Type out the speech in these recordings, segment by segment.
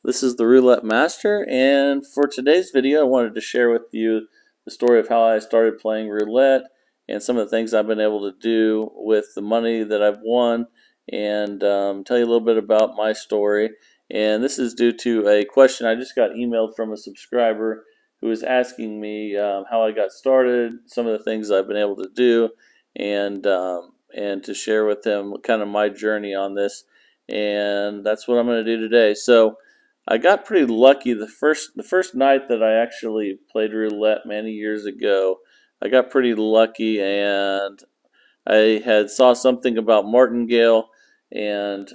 This is the Roulette Master, and for today's video, I wanted to share with you the story of how I started playing roulette and some of the things I've been able to do with the money that I've won, and tell you a little bit about my story. And this is due to a question I just got emailed from a subscriber who was asking me how I got started, some of the things I've been able to do, and to share with them kind of my journey on this. And that's what I'm going to do today. So I got pretty lucky the first night that I actually played roulette many years ago. I got pretty lucky, and I had saw something about martingale, and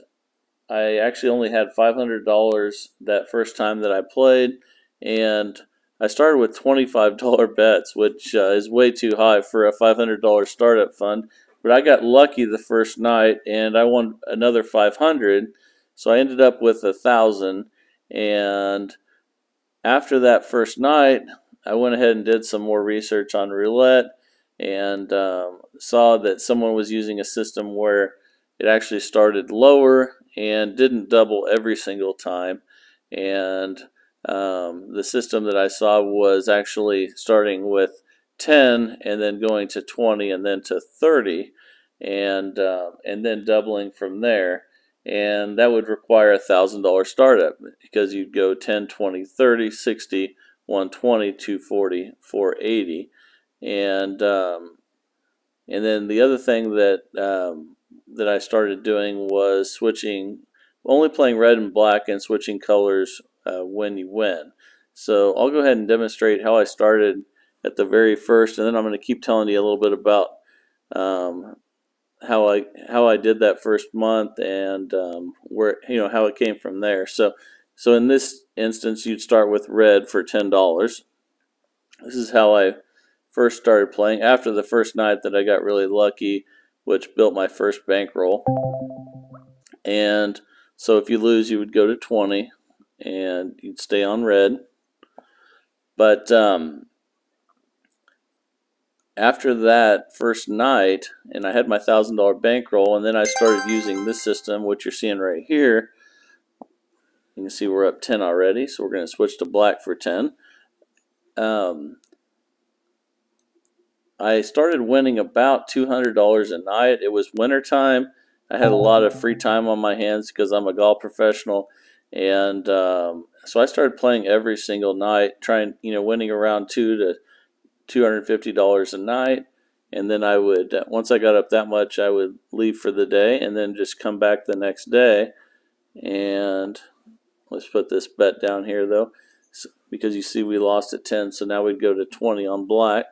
I actually only had $500 that first time that I played, and I started with $25 bets, which is way too high for a $500 startup fund. But I got lucky the first night, and I won another 500, so I ended up with 1,000. And after that first night, I went ahead and did some more research on roulette, and saw that someone was using a system where it actually started lower and didn't double every single time. And the system that I saw was actually starting with 10 and then going to 20 and then to 30, and then doubling from there. And that would require $1,000 startup, because you'd go 10, 20, 30, 60, 120, 240, 480. And then the other thing that that I started doing was only playing red and black and switching colors when you win. So I'll go ahead and demonstrate how I started at the very first, and then I'm going to keep telling you a little bit about how I did that first month, and where how it came from there. So in this instance, you'd start with red for $10. This is how I first started playing after the first night that I got really lucky, which built my first bankroll. And so if you lose, you would go to 20 and you'd stay on red. But after that first night, and I had my $1,000 bankroll, and then I started using this system, which you're seeing right here. You can see we're up 10 already, so we're going to switch to black for 10. I started winning about $200 a night. It was wintertime. I had a lot of free time on my hands because I'm a golf professional, and so I started playing every single night, winning around $200 to $250 a night. And then I would, once I got up that much, I would leave for the day and then just come back the next day. And let's put this bet down here though, because you see we lost at 10, so now we'd go to 20 on black.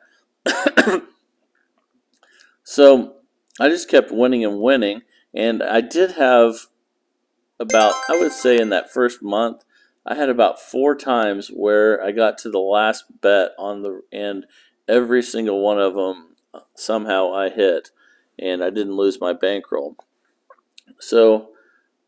So I just kept winning and winning, and I did have about, I would say in that first month, I had about 4 times where I got to the last bet on the end. Every single one of them somehow I hit, and I didn't lose my bankroll. So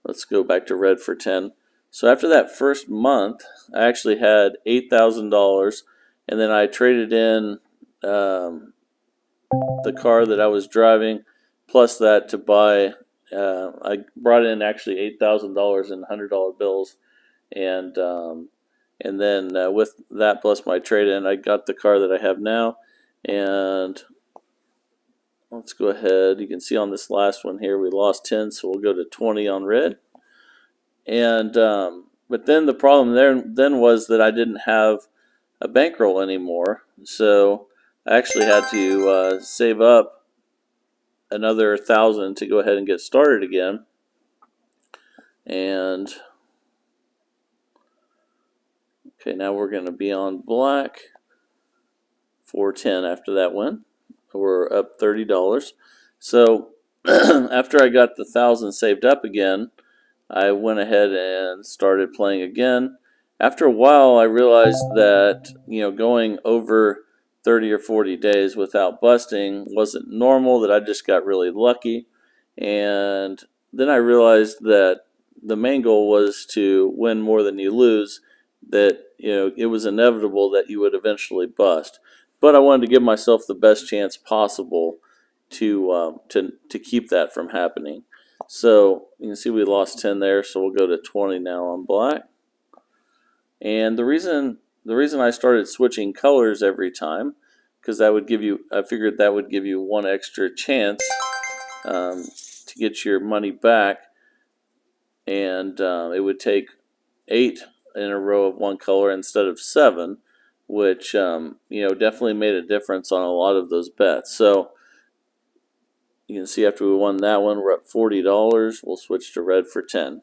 let's go back to red for 10. So after that first month, I actually had $8,000, and then I traded in the car that I was driving, plus that to buy. I brought in actually $8,000 in $100 bills, and then with that plus my trade-in, I got the car that I have now. And let's go ahead. You can see on this last one here we lost 10, so we'll go to 20 on red. And but then the problem then was that I didn't have a bankroll anymore, so I actually had to save up another 1,000 to go ahead and get started again. And okay, now we're going to be on black for 10 after that win. We're up $30. So after I got the 1,000 saved up again, I went ahead and started playing again. After a while, I realized that going over 30 or 40 days without busting wasn't normal, that I just got really lucky. And then I realized that the main goal was to win more than you lose, that it was inevitable that you would eventually bust. But I wanted to give myself the best chance possible to keep that from happening. So you can see we lost 10 there, so we'll go to 20 now on black. And the reason I started switching colors every time, because that would give you, I figured that would give you one extra chance to get your money back, and it would take 8 in a row of one color instead of 7, which definitely made a difference on a lot of those bets. So you can see after we won that one, we're up $40. We'll switch to red for 10.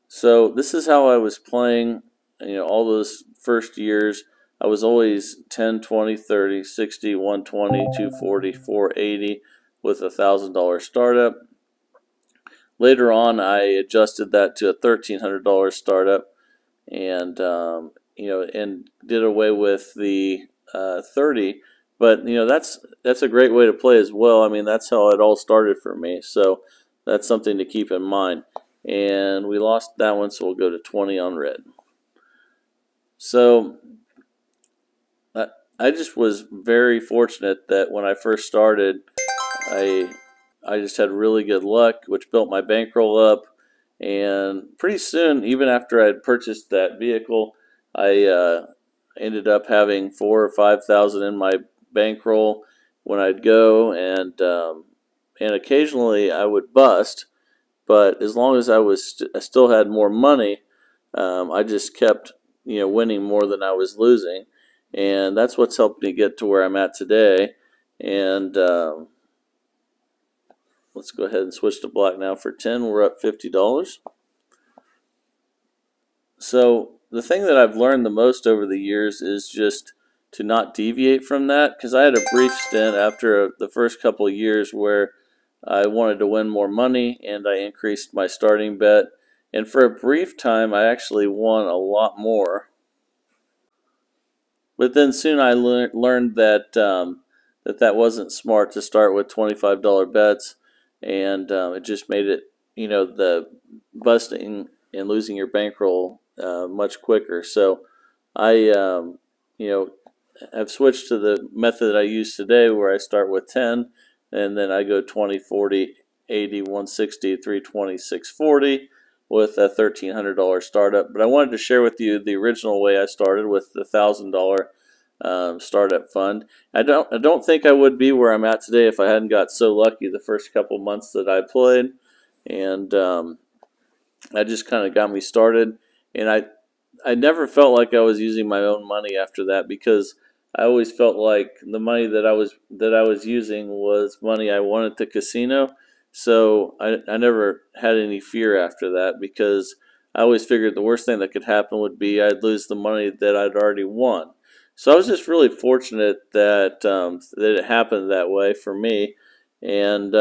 So this is how I was playing, all those first years. I was always 10, 20, 30, 60, 120, 240, 480 with a $1,000 startup. Later on, I adjusted that to a $1,300 startup, and and did away with the 30. But that's a great way to play as well. I mean, that's how it all started for me. So that's something to keep in mind. And we lost that one, so we'll go to 20 on red. So I just was very fortunate that when I first started, I just had really good luck, which built my bankroll up. And pretty soon, even after I had purchased that vehicle, I ended up having 4,000 or 5,000 in my bankroll when I'd go, and occasionally I would bust. But as long as I still had more money, I just kept winning more than I was losing, and that's what's helped me get to where I'm at today. And let's go ahead and switch to black now for 10. We're up $50. So the thing that I've learned the most over the years is just to not deviate from that, because I had a brief stint after the first couple of years where I wanted to win more money and I increased my starting bet. And for a brief time, I actually won a lot more. But then soon I learned that that wasn't smart to start with $25 bets, and it just made it, the busting and losing your bankroll much quicker. So I, have switched to the method that I use today, where I start with 10, and then I go 20, 40, 80, 160, 320, 640 with a $1,300 startup. But I wanted to share with you the original way I started with the $1,000 startup fund. I don't think I would be where I'm at today if I hadn't got so lucky the first couple months that I played, and that just kind of got me started. And I never felt like I was using my own money after that, because I always felt like the money that I was using was money I won at the casino. So I never had any fear after that, because I always figured the worst thing that could happen would be I'd lose the money that I'd already won. So I was just really fortunate that that it happened that way for me. And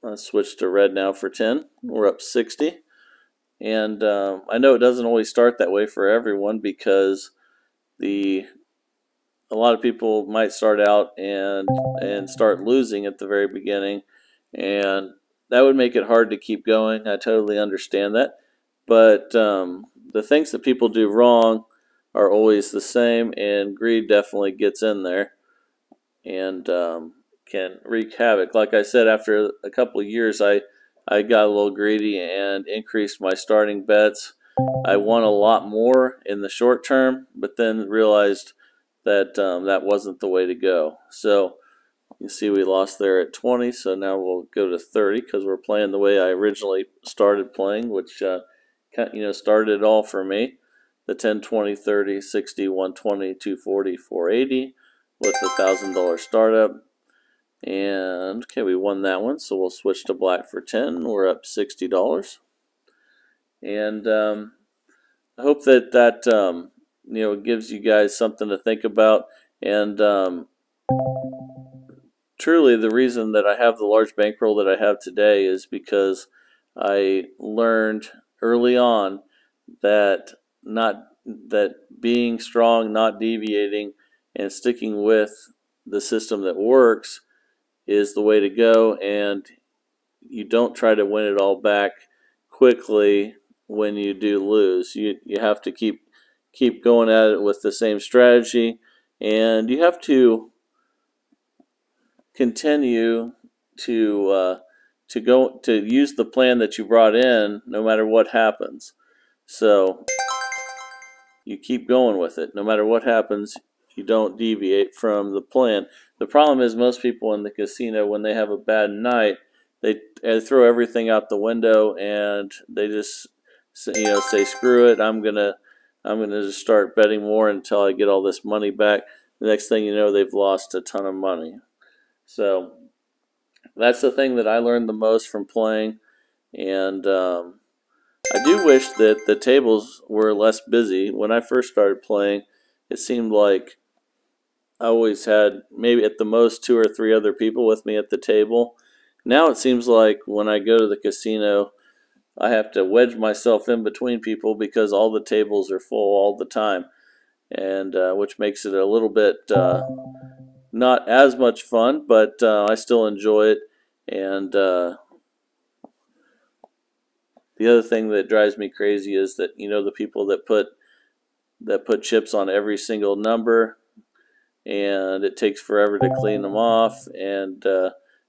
let's switch to red now for 10. We're up 60. And I know it doesn't always start that way for everyone, because a lot of people might start out and start losing at the very beginning, and that would make it hard to keep going. I totally understand that, but the things that people do wrong are always the same, and greed definitely gets in there and can wreak havoc. Like I said, after a couple of years, I got a little greedy and increased my starting bets. I won a lot more in the short term, but then realized that that wasn't the way to go. So you see we lost there at 20, so now we'll go to 30, because we're playing the way I originally started playing, which started it all for me. The 10, 20, 30, 60, 120, 240, 480 with a $1,000 startup. And okay, we won that one, so we'll switch to black for 10. We're up $60. And I hope that gives you guys something to think about. And truly, the reason that I have the large bankroll that I have today is because I learned early on that being strong, not deviating, and sticking with the system that works is the way to go. And you don't try to win it all back quickly when you do lose. You have to keep going at it with the same strategy, and you have to continue to use the plan that you brought in no matter what happens. So you keep going with it. No matter what happens, you don't deviate from the plan. The problem is most people in the casino, when they have a bad night, they throw everything out the window and they just say screw it. I'm gonna just start betting more until I get all this money back. The next thing you know, they've lost a ton of money. So that's the thing that I learned the most from playing. And I do wish that the tables were less busy. When I first started playing, it seemed like I always had maybe at the most 2 or 3 other people with me at the table. Now it seems like when I go to the casino, I have to wedge myself in between people because all the tables are full all the time, and which makes it a little bit not as much fun, but I still enjoy it. And the other thing that drives me crazy is that the people that put chips on every single number, and it takes forever to clean them off, and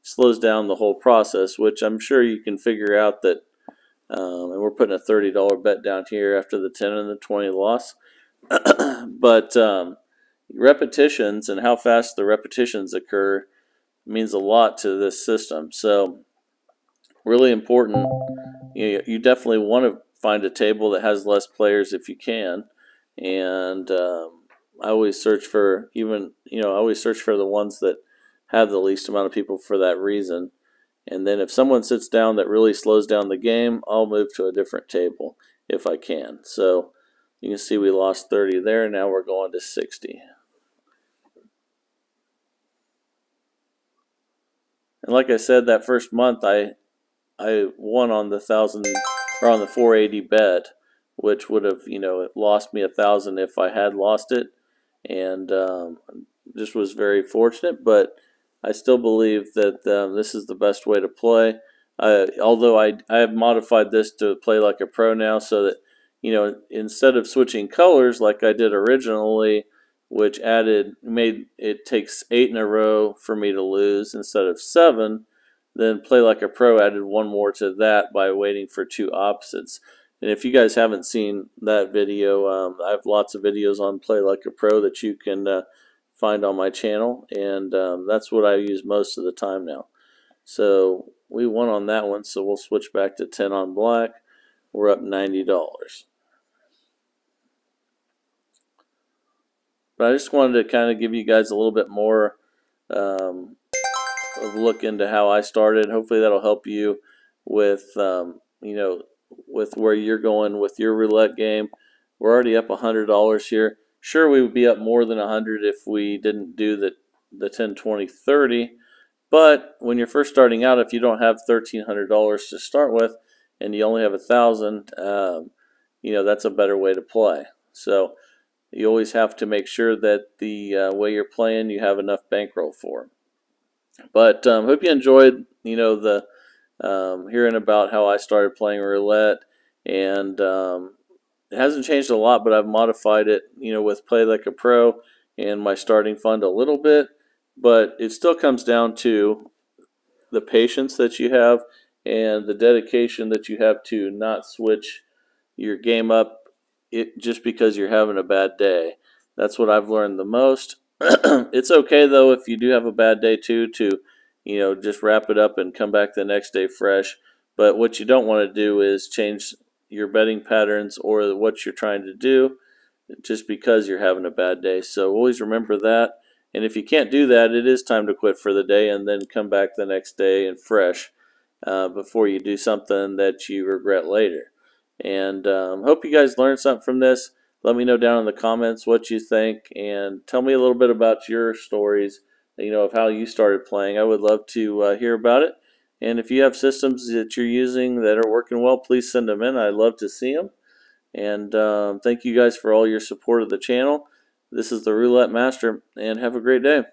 slows down the whole process, which I'm sure you can figure out that. And we're putting a $30 bet down here after the 10 and the 20 loss. But repetitions and how fast the repetitions occur means a lot to this system. So really important. You definitely want to find a table that has less players if you can. And I always search for I always search for the ones that have the least amount of people for that reason. And then if someone sits down that really slows down the game, I'll move to a different table if I can. So you can see we lost 30 there. Now we're going to 60. And like I said, that first month I won on the 1,000 or on the 480 bet, which would have it lost me 1,000 if I had lost it, and just was very fortunate. But I still believe that this is the best way to play. Although I have modified this to play like a pro now, so that instead of switching colors like I did originally, which made it takes 8 in a row for me to lose instead of 7, then Play Like a Pro added one more to that by waiting for 2 opposites. And if you guys haven't seen that video, I have lots of videos on Play Like a Pro that you can find on my channel, and that's what I use most of the time now. So we won on that one, so we'll switch back to 10 on black. We're up $90. But I just wanted to kind of give you guys a little bit more of a look into how I started. Hopefully that'll help you with with where you're going with your roulette game. We're already up $100 here. Sure, we would be up more than 100 if we didn't do the 10, 20, 30. But when you're first starting out, if you don't have $1,300 to start with, and you only have 1,000, that's a better way to play. So you always have to make sure that the way you're playing, you have enough bankroll for. But hope you enjoyed, the hearing about how I started playing roulette, and it hasn't changed a lot, but I've modified it, with Play Like a Pro and my starting fund a little bit. But it still comes down to the patience that you have and the dedication that you have to not switch your game up just because you're having a bad day. That's what I've learned the most. It's okay though if you do have a bad day too to just wrap it up and come back the next day fresh. But what you don't want to do is change your betting patterns or what you're trying to do just because you're having a bad day. So always remember that. And if you can't do that, it is time to quit for the day and then come back the next day and fresh before you do something that you regret later. And hope you guys learned something from this. Let me know down in the comments what you think, and tell me a little bit about your stories, of how you started playing. I would love to hear about it. And if you have systems that you're using that are working well, please send them in. I'd love to see them. And thank you guys for all your support of the channel. This is the Roulette Master, and have a great day.